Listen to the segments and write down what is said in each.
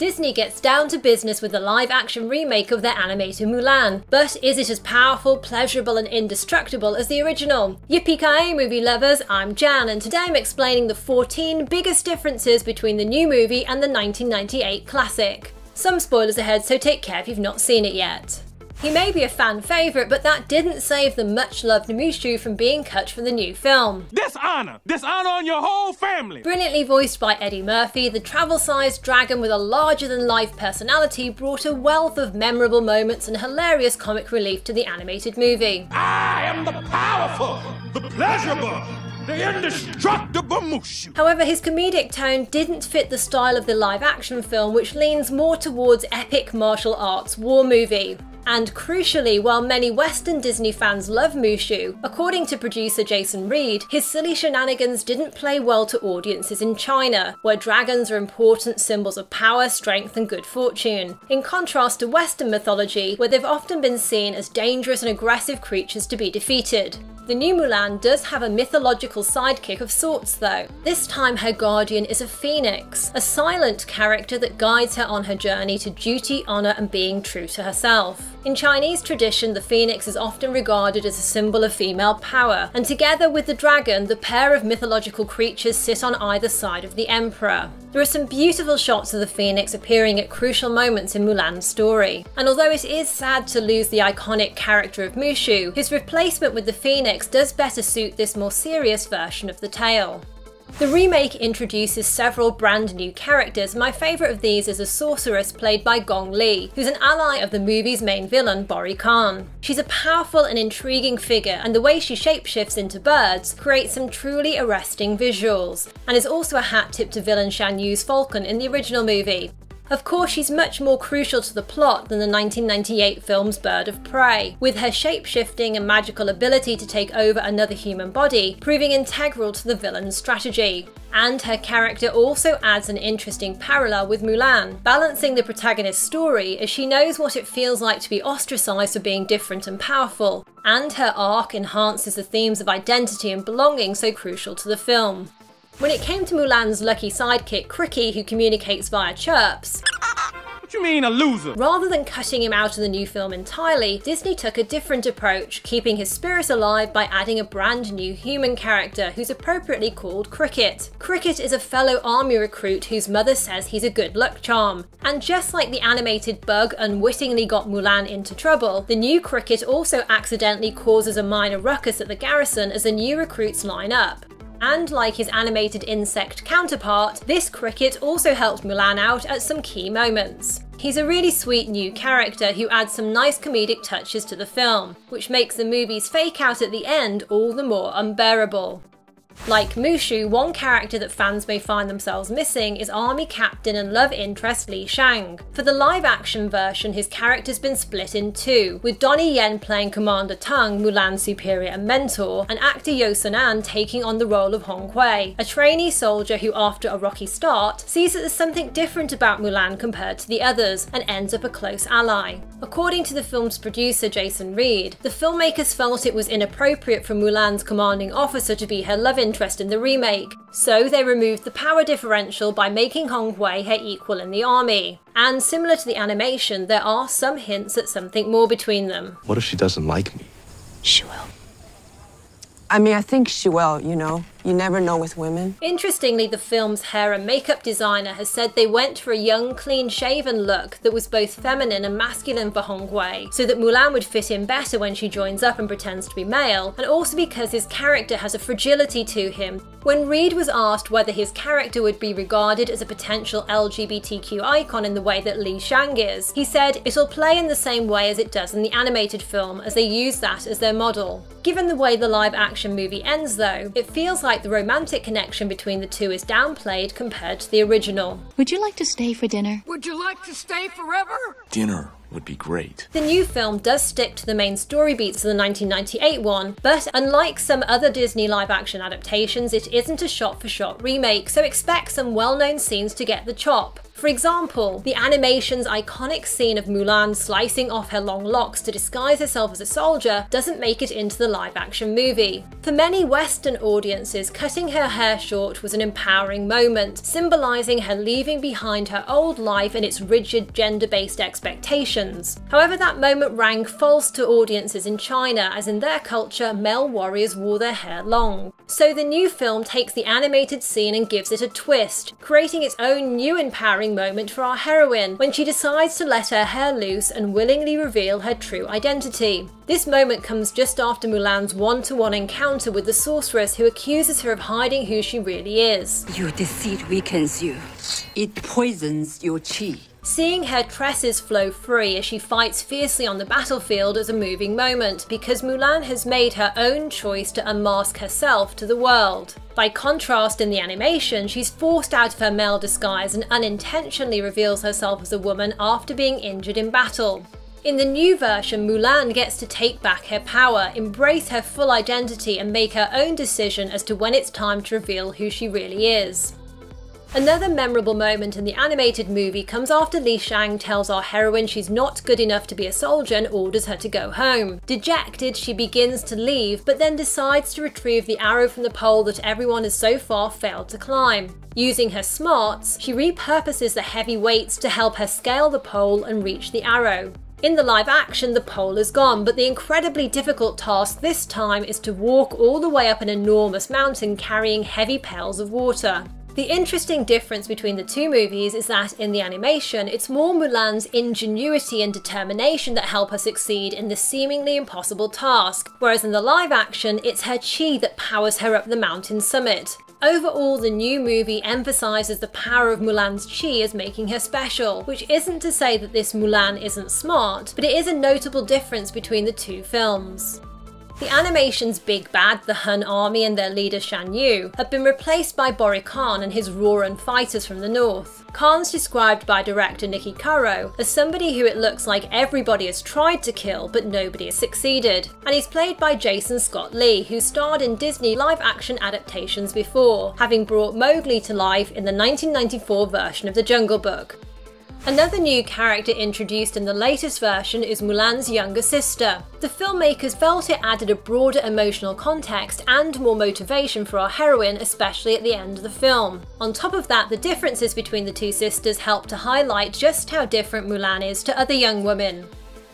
Disney gets down to business with a live-action remake of their animated Mulan, but is it as powerful, pleasurable and indestructible as the original? Yippee-ki-yay movie lovers, I'm Jan, and today I'm explaining the 14 biggest differences between the new movie and the 1998 classic. Some spoilers ahead, so take care if you've not seen it yet. He may be a fan favourite, but that didn't save the much-loved Mushu from being cut from the new film. Dishonor! Dishonor on your whole family! Brilliantly voiced by Eddie Murphy, the travel-sized dragon with a larger-than-life personality brought a wealth of memorable moments and hilarious comic relief to the animated movie. I am the powerful, the pleasurable, the indestructible Mushu! However, his comedic tone didn't fit the style of the live-action film, which leans more towards epic martial arts war movie. And crucially, while many Western Disney fans love Mushu, according to producer Jason Reed, his silly shenanigans didn't play well to audiences in China, where dragons are important symbols of power, strength and good fortune, in contrast to Western mythology, where they've often been seen as dangerous and aggressive creatures to be defeated. The new Mulan does have a mythological sidekick of sorts though. This time her guardian is a phoenix, a silent character that guides her on her journey to duty, honour and being true to herself. In Chinese tradition, the phoenix is often regarded as a symbol of female power, and together with the dragon, the pair of mythological creatures sit on either side of the emperor. There are some beautiful shots of the phoenix appearing at crucial moments in Mulan's story, and although it is sad to lose the iconic character of Mushu, his replacement with the phoenix does better suit this more serious version of the tale. The remake introduces several brand new characters. My favourite of these is a sorceress played by Gong Li, who's an ally of the movie's main villain, Bori Khan. She's a powerful and intriguing figure, and the way she shapeshifts into birds creates some truly arresting visuals, and is also a hat tip to villain Shan Yu's falcon in the original movie. Of course, she's much more crucial to the plot than the 1998 film's Bird of Prey, with her shape-shifting and magical ability to take over another human body proving integral to the villain's strategy. And her character also adds an interesting parallel with Mulan, balancing the protagonist's story as she knows what it feels like to be ostracised for being different and powerful, and her arc enhances the themes of identity and belonging so crucial to the film. When it came to Mulan's lucky sidekick, Cri-Kee, who communicates via chirps, What you mean, a loser? Rather than cutting him out of the new film entirely, Disney took a different approach, keeping his spirit alive by adding a brand new human character who's appropriately called Cricket. Cricket is a fellow army recruit whose mother says he's a good luck charm. And just like the animated bug unwittingly got Mulan into trouble, the new Cricket also accidentally causes a minor ruckus at the garrison as the new recruits line up. And like his animated insect counterpart, this Cricket also helped Mulan out at some key moments. He's a really sweet new character who adds some nice comedic touches to the film, which makes the movie's fake out at the end all the more unbearable. Like Mushu, one character that fans may find themselves missing is army captain and love interest Shang. For the live-action version, his character's been split in two, with Donnie Yen playing Commander Tung, Mulan's superior and mentor, and actor Yeo Sun-an taking on the role of Hong Hui, a trainee soldier who, after a rocky start, sees that there's something different about Mulan compared to the others, and ends up a close ally. According to the film's producer Jason Reed, the filmmakers felt it was inappropriate for Mulan's commanding officer to be her love interest in the remake, so they removed the power differential by making Hong Hui her equal in the army. And similar to the animation, there are some hints at something more between them. What if she doesn't like me? She will. I mean, I think she will, you know. You never know with women. Interestingly, the film's hair and makeup designer has said they went for a young, clean-shaven look that was both feminine and masculine for Hong Hui, so that Mulan would fit in better when she joins up and pretends to be male, and also because his character has a fragility to him. When Reed was asked whether his character would be regarded as a potential LGBTQ icon in the way that Shang is, he said, "It'll play in the same way as it does in the animated film, as they use that as their model." Given the way the live-action movie ends though, it feels like the romantic connection between the two is downplayed compared to the original. Would you like to stay for dinner? Would you like to stay forever? Dinner would be great. The new film does stick to the main story beats of the 1998 one, but unlike some other Disney live-action adaptations, it isn't a shot-for-shot remake, so expect some well-known scenes to get the chop. For example, the animation's iconic scene of Mulan slicing off her long locks to disguise herself as a soldier doesn't make it into the live-action movie. For many Western audiences, cutting her hair short was an empowering moment, symbolising her leaving behind her old life and its rigid gender-based expectations. However, that moment rang false to audiences in China, as in their culture, male warriors wore their hair long. So the new film takes the animated scene and gives it a twist, creating its own new empowering moment for our heroine when she decides to let her hair loose and willingly reveal her true identity. This moment comes just after Mulan's one-to-one encounter with the sorceress, who accuses her of hiding who she really is. Your deceit weakens you. It poisons your chi. Seeing her tresses flow free as she fights fiercely on the battlefield is a moving moment, because Mulan has made her own choice to unmask herself to the world. By contrast, in the animation, she's forced out of her male disguise and unintentionally reveals herself as a woman after being injured in battle. In the new version, Mulan gets to take back her power, embrace her full identity, and make her own decision as to when it's time to reveal who she really is. Another memorable moment in the animated movie comes after Shang tells our heroine she's not good enough to be a soldier and orders her to go home. Dejected, she begins to leave, but then decides to retrieve the arrow from the pole that everyone has so far failed to climb. Using her smarts, she repurposes the heavy weights to help her scale the pole and reach the arrow. In the live action, the pole is gone, but the incredibly difficult task this time is to walk all the way up an enormous mountain carrying heavy pails of water. The interesting difference between the two movies is that in the animation, it's more Mulan's ingenuity and determination that help her succeed in the seemingly impossible task, whereas in the live action, it's her chi that powers her up the mountain summit. Overall, the new movie emphasises the power of Mulan's chi as making her special, which isn't to say that this Mulan isn't smart, but it is a notable difference between the two films. The animation's big bad, the Han army and their leader Shan Yu, have been replaced by Bori Khan and his Roran fighters from the north. Khan's described by director Niki Caro as somebody who it looks like everybody has tried to kill but nobody has succeeded, and he's played by Jason Scott Lee, who starred in Disney live-action adaptations before, having brought Mowgli to life in the 1994 version of The Jungle Book. Another new character introduced in the latest version is Mulan's younger sister. The filmmakers felt it added a broader emotional context and more motivation for our heroine, especially at the end of the film. On top of that, the differences between the two sisters help to highlight just how different Mulan is to other young women.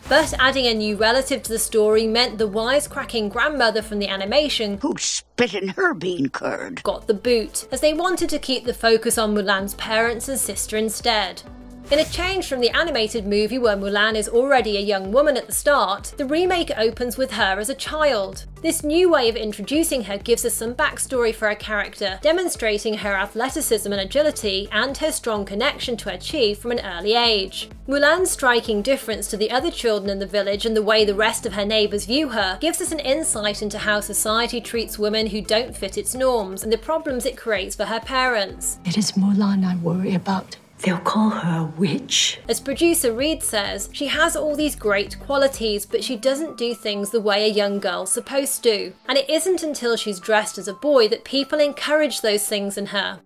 But adding a new relative to the story meant the wisecracking grandmother from the animation, Who spit in her bean curd, got the boot, as they wanted to keep the focus on Mulan's parents and sister instead. In a change from the animated movie where Mulan is already a young woman at the start, the remake opens with her as a child. This new way of introducing her gives us some backstory for her character, demonstrating her athleticism and agility and her strong connection to her chi from an early age. Mulan's striking difference to the other children in the village and the way the rest of her neighbours view her gives us an insight into how society treats women who don't fit its norms and the problems it creates for her parents. It is Mulan I worry about. They'll call her a witch. As producer Reed says, she has all these great qualities, but she doesn't do things the way a young girl's supposed to. And it isn't until she's dressed as a boy that people encourage those things in her.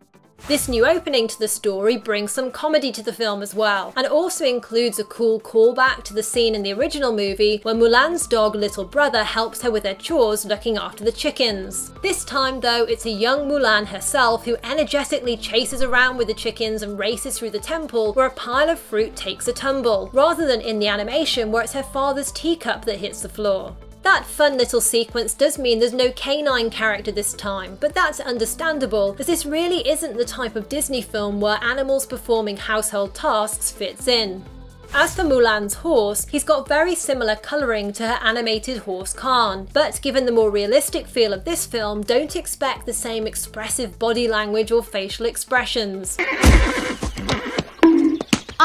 This new opening to the story brings some comedy to the film as well, and also includes a cool callback to the scene in the original movie where Mulan's dog Little Brother helps her with her chores looking after the chickens. This time though, it's a young Mulan herself who energetically chases around with the chickens and races through the temple where a pile of fruit takes a tumble, rather than in the animation where it's her father's teacup that hits the floor. That fun little sequence does mean there's no canine character this time, but that's understandable, as this really isn't the type of Disney film where animals performing household tasks fits in. As for Mulan's horse, he's got very similar colouring to her animated horse Khan, but given the more realistic feel of this film, don't expect the same expressive body language or facial expressions.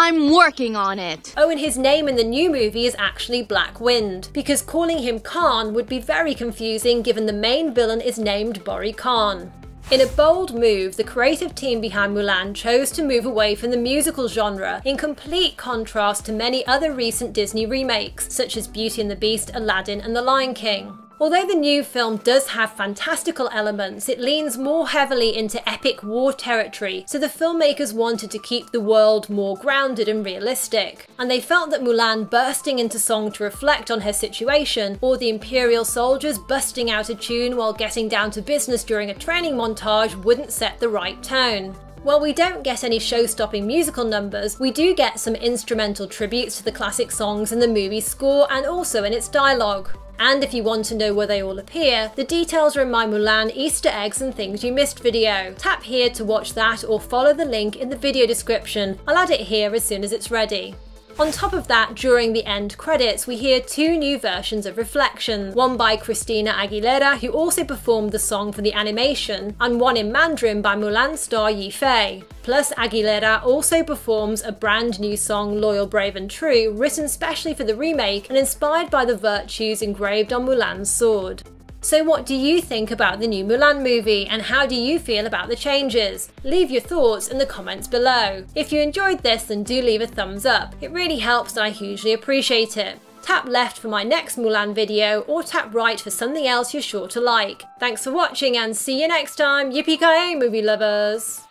I'm working on it. Oh, and his name in the new movie is actually Black Wind, because calling him Khan would be very confusing given the main villain is named Bori Khan. In a bold move, the creative team behind Mulan chose to move away from the musical genre, in complete contrast to many other recent Disney remakes, such as Beauty and the Beast, Aladdin and The Lion King. Although the new film does have fantastical elements, it leans more heavily into epic war territory, so the filmmakers wanted to keep the world more grounded and realistic. And they felt that Mulan bursting into song to reflect on her situation, or the Imperial soldiers busting out a tune while getting down to business during a training montage wouldn't set the right tone. While we don't get any show-stopping musical numbers, we do get some instrumental tributes to the classic songs in the movie's score and also in its dialogue. And if you want to know where they all appear, the details are in my Mulan Easter eggs and things you missed video. Tap here to watch that or follow the link in the video description. I'll add it here as soon as it's ready. On top of that, during the end credits, we hear 2 new versions of Reflection, one by Christina Aguilera, who also performed the song for the animation, and one in Mandarin by Mulan star Yi Fei. Plus, Aguilera also performs a brand new song, Loyal, Brave and True, written specially for the remake and inspired by the virtues engraved on Mulan's sword. So what do you think about the new Mulan movie, and how do you feel about the changes? Leave your thoughts in the comments below. If you enjoyed this, then do leave a thumbs up. It really helps and I hugely appreciate it. Tap left for my next Mulan video, or tap right for something else you're sure to like. Thanks for watching and see you next time. Yippee-ki-yay, movie lovers!